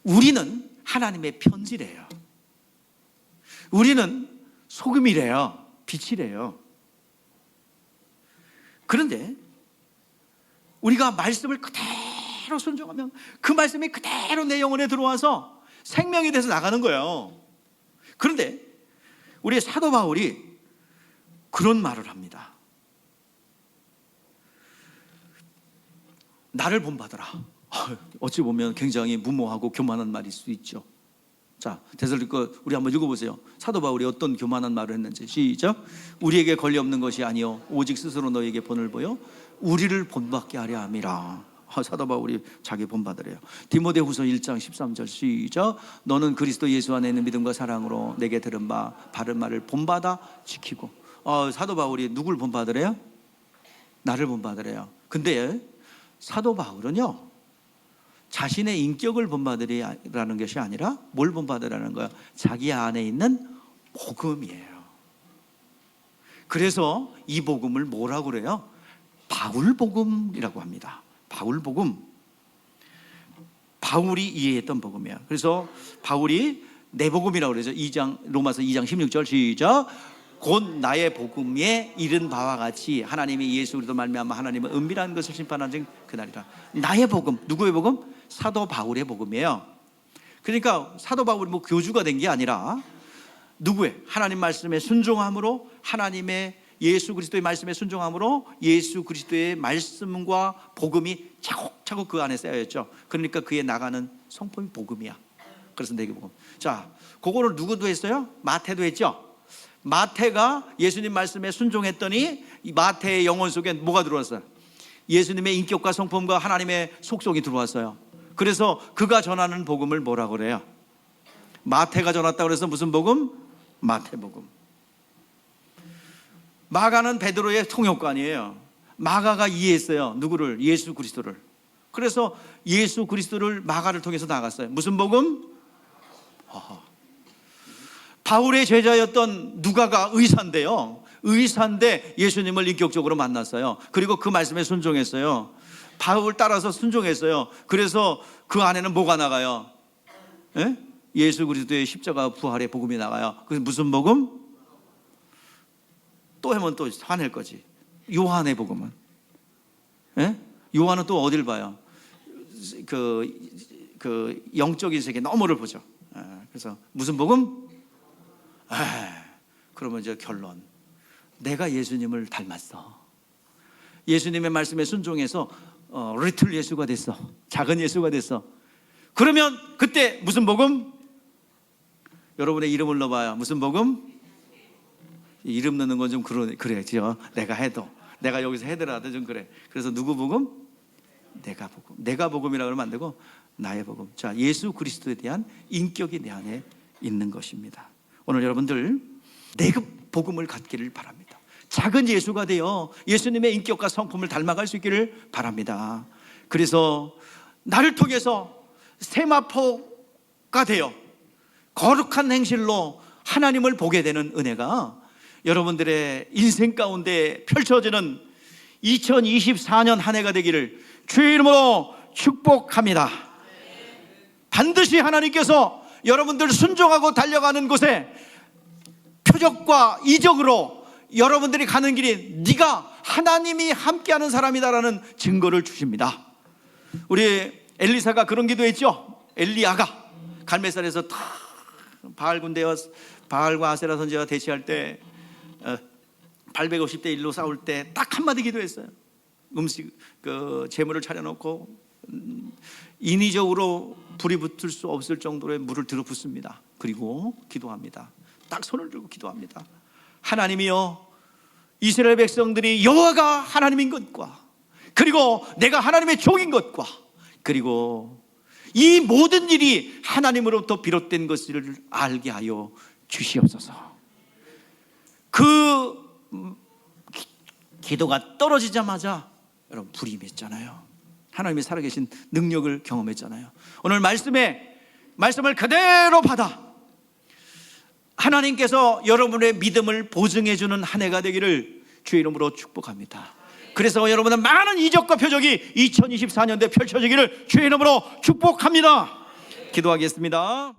우리는 하나님의 편지래요. 우리는 소금이래요. 빛이래요. 그런데 우리가 말씀을 그대로 순종하면 그 말씀이 그대로 내 영혼에 들어와서 생명이 돼서 나가는 거예요. 그런데 우리 사도 바울이 그런 말을 합니다. 나를 본받아라. 어찌 보면 굉장히 무모하고 교만한 말일 수 있죠. 자, 데살로니가 우리 한번 읽어보세요. 사도 바울이 어떤 교만한 말을 했는지. 시작. 우리에게 권리 없는 것이 아니요 오직 스스로 너에게 본을 보여 우리를 본받게 하려 함이라. 사도 바울이 자기 본받으래요. 디모데후서 1장 13절 시작. 너는 그리스도 예수 안에 있는 믿음과 사랑으로 내게 들은 바 바른 말을 본받아 지키고. 사도 바울이 누굴 본받으래요? 나를 본받으래요. 근데 사도 바울은요 자신의 인격을 본받으라는 것이 아니라 뭘 본받으라는 거야? 자기 안에 있는 복음이에요. 그래서 이 복음을 뭐라고 그래요? 바울복음이라고 합니다. 바울복음. 바울이 이해했던 복음이에요. 그래서 바울이 내 복음이라고 그러죠. 로마서 2장 16절 시작. 곧 나의 복음에 이른 바와 같이 하나님이 예수 그리스도 말미암아 하나님은 은밀한 것을 심판하는 그날이라. 나의 복음, 누구의 복음? 사도 바울의 복음이에요. 그러니까 사도 바울이 뭐 교주가 된 게 아니라 누구의? 하나님 말씀에 순종함으로, 하나님의 예수 그리스도의 말씀에 순종함으로 예수 그리스도의 말씀과 복음이 차곡차곡 그 안에 쌓여있죠. 그러니까 그에 나가는 성품이 복음이야. 그래서 내게 복음. 자, 그거를 누구도 했어요? 마태도 했죠. 마태가 예수님 말씀에 순종했더니 이 마태의 영혼 속에 뭐가 들어왔어요? 예수님의 인격과 성품과 하나님의 속성이 들어왔어요. 그래서 그가 전하는 복음을 뭐라고 그래요? 마태가 전했다고 그래서 무슨 복음? 마태복음. 마가는 베드로의 통역관이에요. 마가가 이해했어요. 누구를? 예수 그리스도를. 그래서 예수 그리스도를 마가를 통해서 나갔어요. 무슨 복음? 바울의 제자였던 누가가 의사인데요. 의사인데 예수님을 인격적으로 만났어요. 그리고 그 말씀에 순종했어요. 바울 따라서 순종했어요. 그래서 그 안에는 뭐가 나가요? 예? 예수 그리스도의 십자가 부활의 복음이 나가요. 그래서 무슨 복음? 또 하면 또 화낼 거지. 요한의 복음은, 예? 요한은 또 어딜 봐요? 그 영적인 세계 너머를 보죠. 그래서 무슨 복음? 그러면 이제 결론, 내가 예수님을 닮았어. 예수님의 말씀에 순종해서 리틀 예수가 됐어. 작은 예수가 됐어. 그러면 그때 무슨 복음? 여러분의 이름을 넣어봐요. 무슨 복음? 이름 넣는 건 좀 그래요. 내가 해도, 내가 여기서 해더라도 좀 그래. 그래서 누구 복음? 내가 복음. 내가 복음이라고 그러면 안 되고 나의 복음. 자, 예수 그리스도에 대한 인격이 내 안에 있는 것입니다. 오늘 여러분들 내 복음을 갖기를 바랍니다. 작은 예수가 되어 예수님의 인격과 성품을 닮아갈 수 있기를 바랍니다. 그래서 나를 통해서 세마포가 되어 거룩한 행실로 하나님을 보게 되는 은혜가 여러분들의 인생 가운데 펼쳐지는 2024년 한 해가 되기를 주의 이름으로 축복합니다. 반드시 하나님께서 여러분들 순종하고 달려가는 곳에 표적과 이적으로 여러분들이 가는 길이 네가 하나님이 함께하는 사람이다라는 증거를 주십니다. 우리 엘리사가 그런 기도했죠. 엘리야가 갈멜산에서 다 바알 군대와 바알과 아세라 선지자가 대치할 때 850대 1로 싸울 때 딱 한마디 기도했어요. 재물을 차려놓고 인위적으로 불이 붙을 수 없을 정도의 물을 들어붓습니다. 그리고 기도합니다. 딱 손을 들고 기도합니다. 하나님이여, 이스라엘 백성들이 여호와가 하나님인 것과 그리고 내가 하나님의 종인 것과 그리고 이 모든 일이 하나님으로부터 비롯된 것을 알게 하여 주시옵소서. 그 기도가 떨어지자마자 여러분 불이 임했잖아요. 하나님이 살아계신 능력을 경험했잖아요. 오늘 말씀을 그대로 받아 하나님께서 여러분의 믿음을 보증해 주는 한 해가 되기를 주의 이름으로 축복합니다. 그래서 여러분은 많은 이적과 표적이 2024년도에 펼쳐지기를 주의 이름으로 축복합니다. 기도하겠습니다.